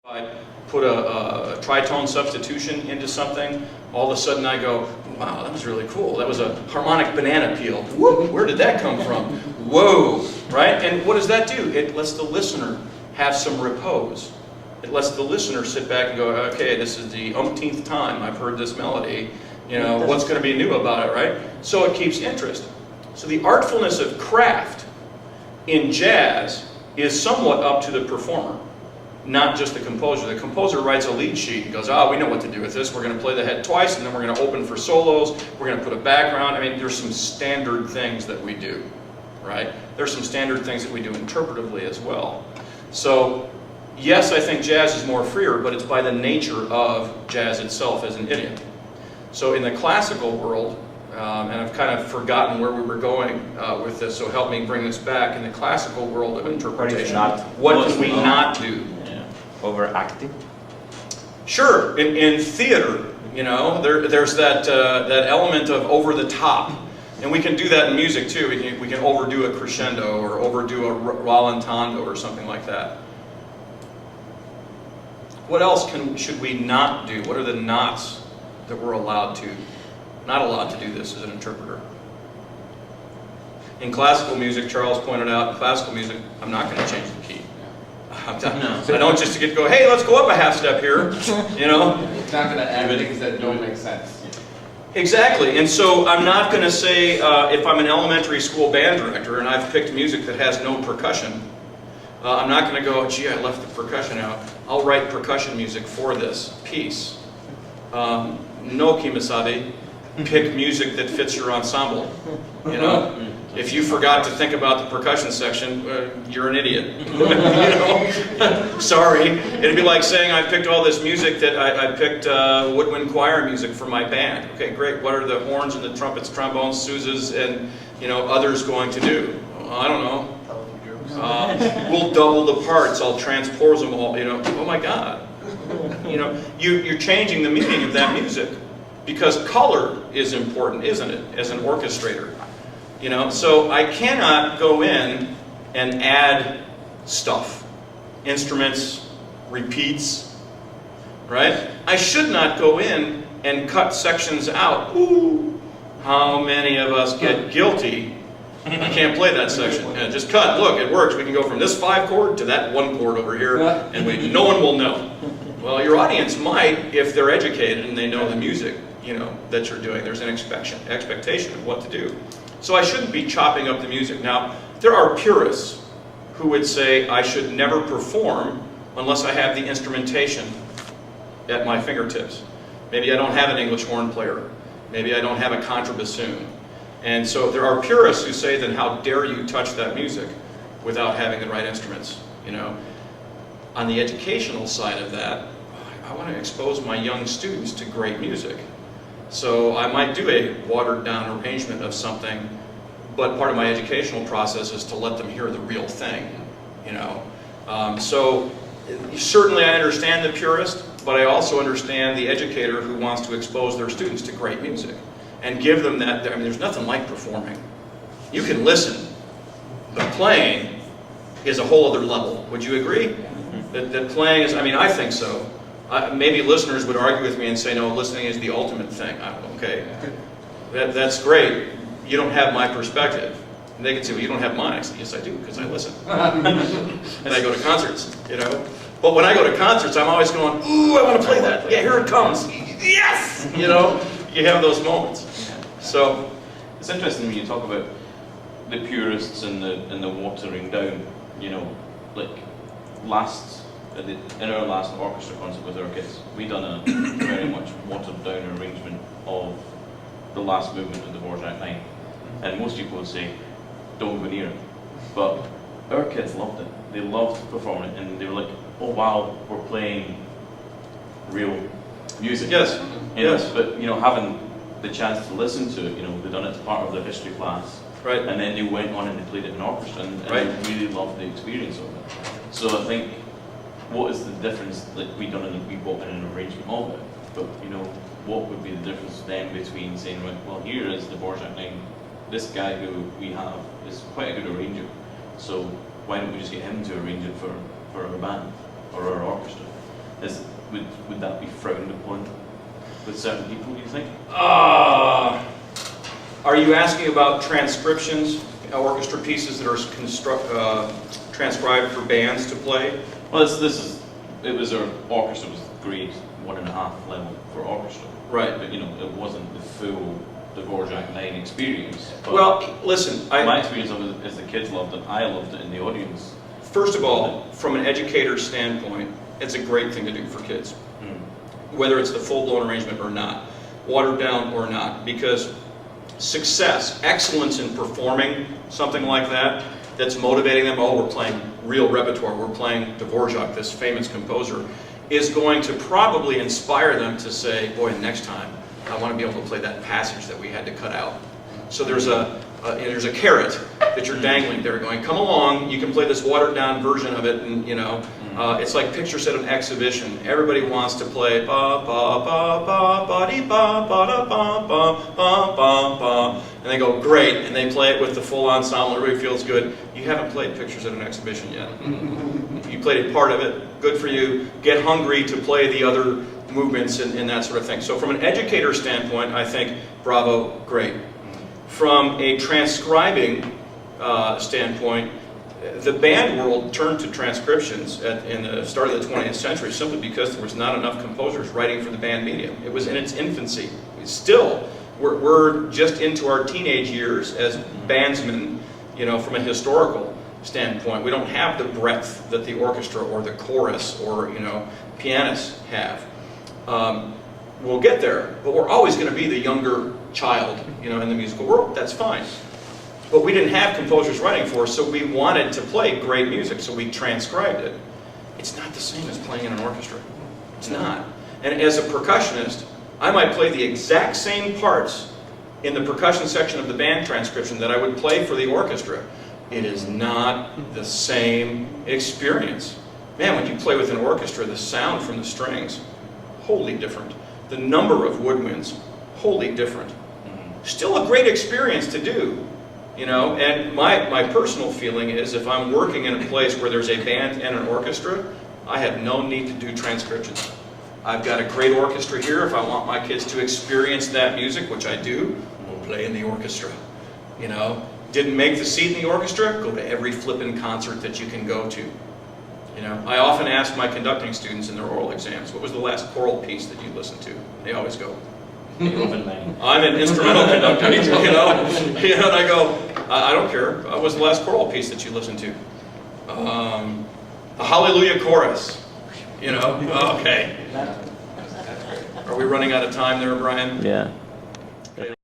I put a tritone substitution into something, all of a sudden I go, wow, that was really cool. That was a harmonic banana peel. Whoop, where did that come from? Whoa, right? And what does that do? It lets the listener have some repose. It lets the listener sit back and go, okay, this is the umpteenth time I've heard this melody. You know, what's going to be new about it, right? So it keeps interest. So the artfulness of craft in jazz is somewhat up to the performer, not just the composer. The composer writes a lead sheet and goes, oh, we know what to do with this. We're going to play the head twice, and then we're going to open for solos. We're going to put a background. I mean, there's some standard things that we do, right? There's some standard things that we do interpretively as well. So, yes, I think jazz is more freer, but it's by the nature of jazz itself as an idiom. So in the classical world, and I've kind of forgotten where we were going with this, so help me bring this back. In the classical world of interpretation, what can we not do? Overacting? Sure, in theater, you know, there's that element of over the top. And we can do that in music too. We can overdo a crescendo or overdo a rallentando or something like that. What else should we not do? What are the nots that we're not allowed to do this as an interpreter? In classical music, Charles pointed out, in classical music, I'm not going to change the key. I don't just get to go, hey, let's go up a half step here, you know? It's not going to add things that don't make sense. Exactly, and so I'm not going to say, if I'm an elementary school band director and I've picked music that has no percussion, I'm not going to go, gee, I left the percussion out. I'll write percussion music for this piece. No, Kimasabi, pick music that fits your ensemble, you know? If you forgot to think about the percussion section, you're an idiot. You know? Sorry. It'd be like saying I picked all this music that I picked woodwind choir music for my band. Okay, great. What are the horns and the trumpets, trombones, souzes, and others going to do? Well, I don't know. We'll double the parts. I'll transpose them all. Oh my God. You're changing the meaning of that music because color is important, isn't it? As an orchestrator. So I cannot go in and add stuff, instruments, repeats, right? I should not go in and cut sections out. Ooh, how many of us get guilty? I can't play that section. Just cut. Look, it works. We can go from this 5 chord to that 1 chord over here, and no one will know. Well, your audience might if they're educated and they know the music, that you're doing. There's an expectation of what to do. So I shouldn't be chopping up the music. Now, there are purists who would say I should never perform unless I have the instrumentation at my fingertips. Maybe I don't have an English horn player. Maybe I don't have a contrabassoon. And so there are purists who say, then how dare you touch that music without having the right instruments, On the educational side of that, I want to expose my young students to great music. So I might do a watered down arrangement of something, but part of my educational process is to let them hear the real thing, So certainly I understand the purist, but I also understand the educator who wants to expose their students to great music and give them that. I mean, there's nothing like performing. You can listen, but playing is a whole other level. Would you agree? That playing is, I think so. Maybe listeners would argue with me and say, no, listening is the ultimate thing. Okay, that's great. You don't have my perspective. And they can say, well, you don't have mine. I say, yes, I do, because I listen. And I go to concerts, But when I go to concerts, I'm always going, ooh, I want to play that. Yeah, here it comes. Yes! You have those moments. So it's interesting when you talk about the purists and the watering down, in our last orchestra concert with our kids, we done a very much watered down arrangement of the last movement of the Dvorak 9. And most people would say, don't go near it. But our kids loved it. They loved performing it, and they were like, oh wow, we're playing real music. Yes. Yes. But having the chance to listen to it, they done it as part of their history class. Right. And then they went on and they played it in orchestra, and right. They really loved the experience of it. So I think, what is the difference that we brought in an arrangement of it? But what would be the difference then between saying, right, well, here is the Dvorak 9. This guy who we have is quite a good arranger. So why don't we just get him to arrange it for our band or our orchestra? Would that be frowned upon with certain people, do you think? Are you asking about transcriptions, orchestra pieces that are transcribed for bands to play? Well, it was our orchestra was grade 1.5 level for orchestra. Right. But, it wasn't the full Dvorak 9 experience. But Well, listen, my experience of it is the kids loved it, I loved it, and the audience. First of all, from an educator's standpoint, it's a great thing to do for kids. Whether it's the full-blown arrangement or not, watered down or not, because success, excellence in performing something like that, that's motivating them, oh, we're playing real repertoire, we're playing Dvorak, this famous composer, is going to probably inspire them to say, boy, next time, I want to be able to play that passage that we had to cut out. So there's a carrot that you're dangling there going, come along, you can play this watered down version of it, and it's like pictures at an exhibition. Everybody wants to play ba ba ba ba ba dee ba ba da ba ba ba ba ba, and they go great, and they play it with the full ensemble. Everybody feels good. You haven't played pictures at an exhibition yet. You played a part of it. Good for you. Get hungry to play the other movements and that sort of thing. So from an educator standpoint, I think bravo, great. From a transcribing standpoint, the band world turned to transcriptions in the start of the 20th century simply because there was not enough composers writing for the band medium. It was in its infancy. Still, we're just into our teenage years as bandsmen, from a historical standpoint. We don't have the breadth that the orchestra or the chorus or, pianists have. We'll get there, but we're always going to be the younger child, in the musical world. That's fine. But we didn't have composers writing for us, so we wanted to play great music, so we transcribed it. It's not the same as playing in an orchestra. It's not. And as a percussionist, I might play the exact same parts in the percussion section of the band transcription that I would play for the orchestra. It is not the same experience. Man, when you play with an orchestra, the sound from the strings, wholly different. The number of woodwinds, wholly different. Still a great experience to do, and my personal feeling is if I'm working in a place where there's a band and an orchestra, I have no need to do transcriptions. I've got a great orchestra here. If I want my kids to experience that music, which I do, we'll play in the orchestra. Didn't make the seat in the orchestra, go to every flippin' concert that you can go to. I often ask my conducting students in their oral exams, what was the last choral piece that you listened to? They always go, I'm an instrumental conductor, and I go, I don't care. What was the last choral piece that you listened to? The Hallelujah Chorus. Okay. Are we running out of time there, Brian? Yeah.